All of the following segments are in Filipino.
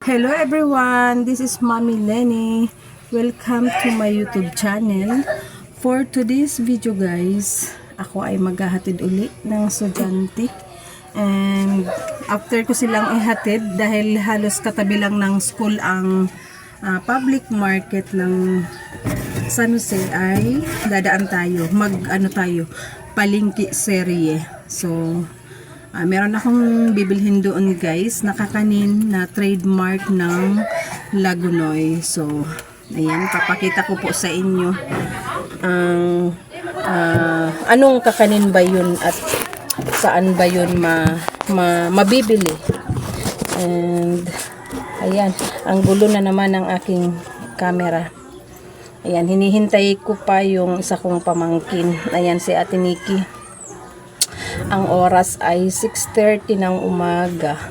Hello everyone, this is Mommy Lenny. Welcome to my YouTube channel. For today's video guys, ako ay maghahatid uli ng estudyante. And after ko silang ihatid, dahil halos katabi lang ng school ang public market ng San Jose, ay dadaan tayo. Palengke serye. So, meron akong bibilhin doon guys, nakakanin na trademark ng Lagunoy. So, ayan, papakita ko po sa inyo ang anong kakanin ba yun at saan ba yun mabibili. And, ayan, ang gulo na naman ng aking camera. Ayan, hinihintay ko pa yung isa kong pamangkin. Ayan, si Ate Nikki. Ang oras ay 6:30 ng umaga.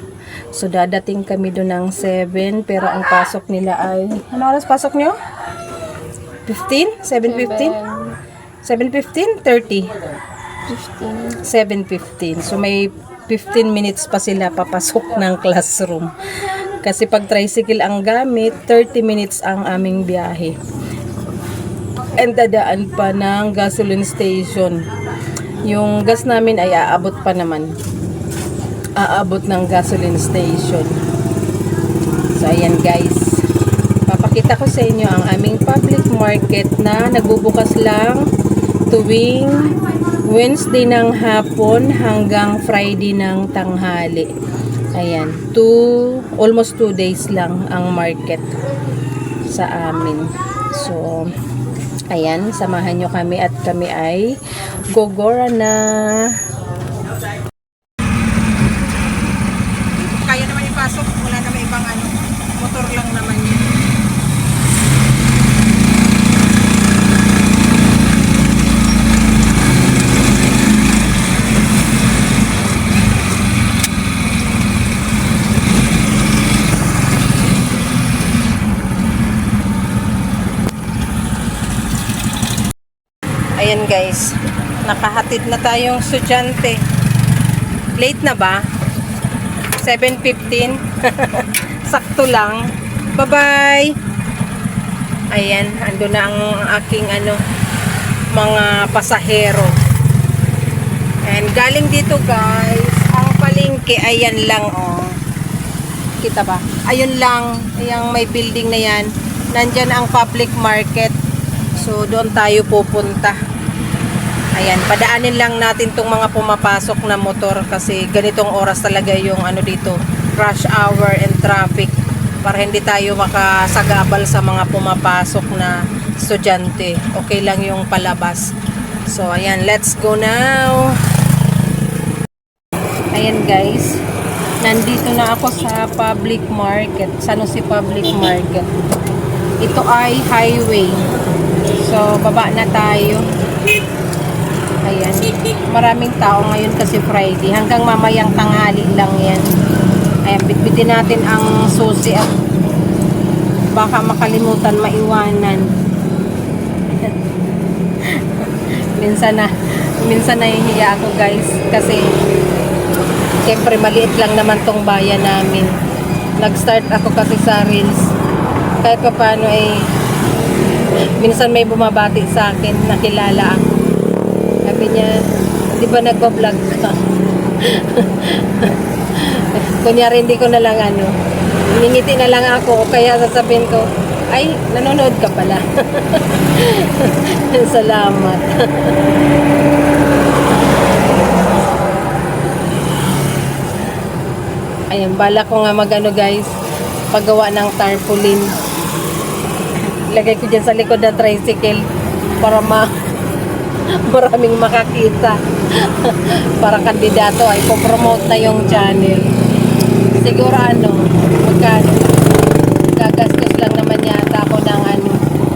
So, dadating kami doon ng 7. Pero ang pasok nila ay... Ano oras pasok nyo? 15? 7:15? 7:15? 30? 7:15. So, may 15 minutes pa sila papasok ng classroom. Kasi pag tricycle ang gamit, 30 minutes ang aming biyahe. And dadaan pa ng gasoline station. Yung gas namin ay aabot pa naman. Aabot ng gasoline station. So, ayan guys. Papakita ko sa inyo ang aming public market na nagbubukas lang tuwing Wednesday ng hapon hanggang Friday ng tanghali. Ayan. Almost 2 days lang ang market sa amin. So, ayan, samahan nyo kami at kami ay gogora na. Kaya naman ipasok, wala naman ibang motor lang naman yun. Ayan guys, nakahatid na tayong estudyante. Late na ba? 7:15. Sakto lang. Bye-bye. Ayan, ando na ang aking mga pasahero. And galing dito guys, ang palengke, ayan lang oh. Kita ba? Ayun lang, yung may building na yan. Nandyan ang public market. So, doon tayo pupunta. Ayan, padaanin lang natin tong mga pumapasok na motor kasi ganitong oras talaga yung dito, rush hour and traffic para hindi tayo makasagabal sa mga pumapasok na estudyante. Okay lang yung palabas. So, ayan, let's go now. Ayan guys, nandito na ako sa public market, San Jose Public Market. Ito ay highway. So, baba na tayo. Ayan. Maraming tao ngayon kasi Friday. Hanggang mamayang tanghali lang yan. Ayan, bitbitin natin ang susi at baka makalimutan, maiwanan. minsan nahihiya ako guys kasi siyempre maliit lang naman tong bayan namin. Nag-start ako kasi sa Reels. Kahit pa paano ay minsan may bumabati sa akin, nakilala ako. Sabi niya, di ba nagpa-vlog ka? Kunyari hindi ko na lang ngingiti na lang ako o kaya sasabihin ko, ay, nanonood ka pala. Salamat. Ayan, bala ko nga guys, paggawa ng tarpaulin. Ilagay ko dyan sa likod ng tricycle para maraming makakita. Para kandidato ay po-promote na yung channel. Siguro magkano? Gagastos lang naman yata ako ng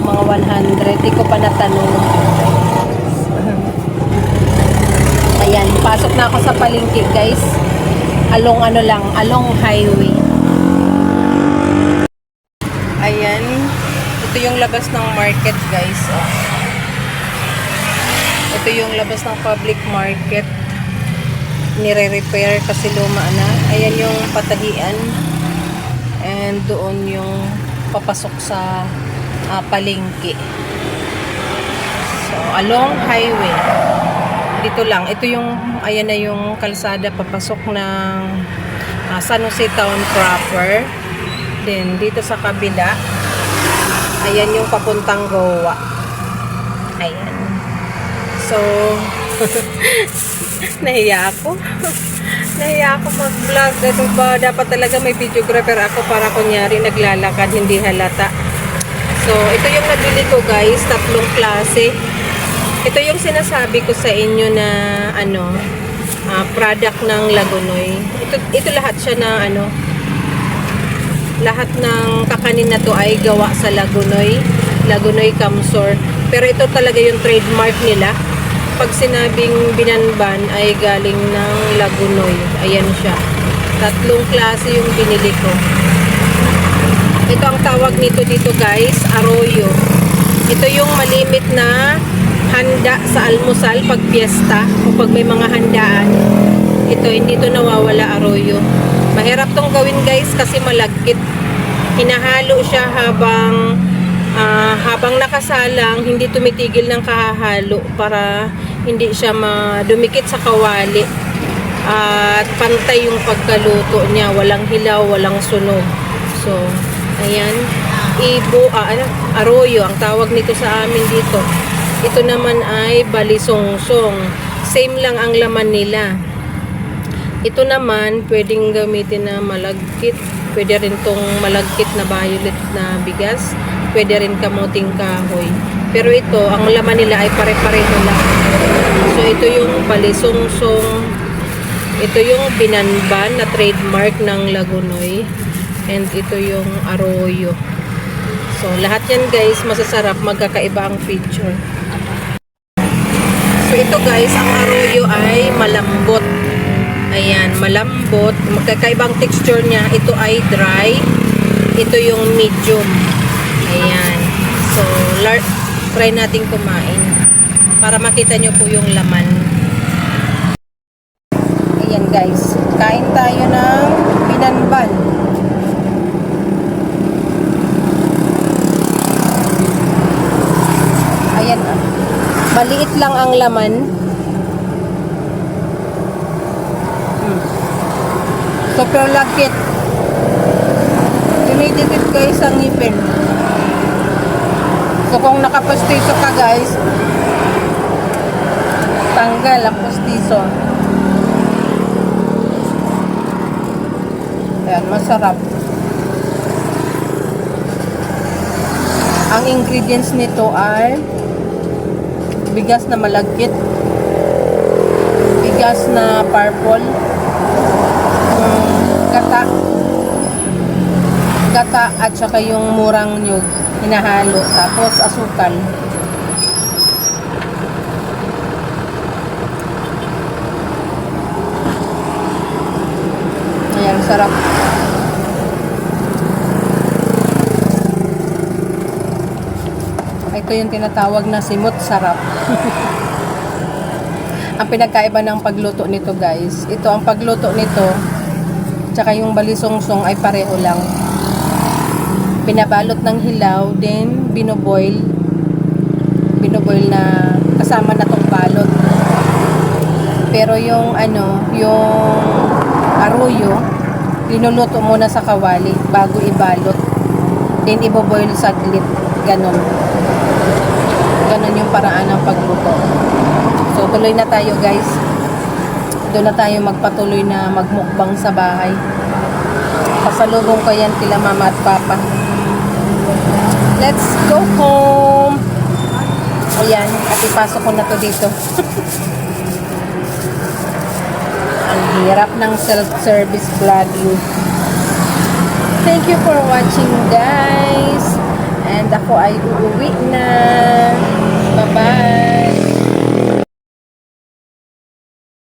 mga 100. Di ko pa natanong. Ayan, pasok na ako sa palengke guys. Along along highway. Ayan, ito yung labas ng market guys. Ito yung labas ng public market. Nire-repair kasi luma na. Ayan yung patahian. And and doon yung papasok sa palengke. So, along highway. Dito lang. Ito yung, ayan na yung kalsada papasok ng San Jose Town proper. Then, dito sa kabila, ayan yung papuntang Goa. Ayan. So, nahiya ako. Nahiya ako mag-vlog. Ito ba, dapat talaga may videographer ako para kunyari naglalakad, hindi halata. So, ito yung nabili ko guys, 3 klase. Ito yung sinasabi ko sa inyo na product ng Lagunoy. Ito lahat siya na lahat ng kakanin na to ay gawa sa Lagunoy. Lagunoy Kamsor. Pero ito talaga yung trademark nila. Pag sinabing binanban ay galing ng Lagunoy. Ayan siya. 3 klase yung binili ko. Ito ang tawag nito dito guys, arroyo. Ito yung malimit na handa sa almusal pag piyesta o pag may mga handaan. Ito, hindi to nawawala, arroyo. Mahirap tong gawin guys kasi malagkit. Hinahalo siya habang nakasalang, hindi tumitigil ng kahahalo para hindi siya madumikit sa kawali. At pantay yung pagkaluto niya, walang hilaw, walang sunog. So, ayan, arroyo ang tawag nito sa amin dito. Ito naman ay balisongsong. Same lang ang laman nila. Ito naman, pwedeng gamitin na malagkit. Pwede rin tong malagkit na violet na bigas. Pwede rin kamuting kahoy. Pero ito, ang laman nila ay pare-pareho lang. So, ito yung balisongsong. Ito yung binanban na trademark ng Lagunoy. And ito yung arroyo. So, lahat yan guys, masasarap. Magkakaiba ang feature. So, ito guys, ang arroyo ay malambot. Ayan, malambot. Magkakaibang texture niya. Ito ay dry. Ito yung medium. Ayan. So, try natin kumain. Para makita nyo po yung laman. Ayan guys. Kain tayo ng binanban. Ayan. Maliit lang ang laman. Super lagkit. Dumidikit guys ang ngipin. So kung nakapostiso ka guys, tanggal ang postiso. Ayan, masarap. Ang ingredients nito ay bigas na malagkit, bigas na purple, gata at saka yung murang nyug hinahalo, tapos asukal. Ayan, sarap. Ito yung tinatawag na simot sarap. Ang pinagkaiba ng pagluto nito guys, ito ang pagluto nito tsaka yung balisongsong ay pareho lang. Pinabalot ng hilaw, then binoboil na kasama na tong balot. Pero yung yung arroyo, linuluto muna sa kawali bago ibalot, then iboboil saglit. Ganon yung paraan ng pagluto. So tuloy na tayo guys. Doon na tayo magpatuloy na magmukbang sa bahay. Pasalubong ko yan kila mama at papa. Let's go home. Ayan, at ipasok ko na to dito. Ang hirap ng self-service vlogging. Thank you for watching guys. And ako ay uuwi na. Bye-bye.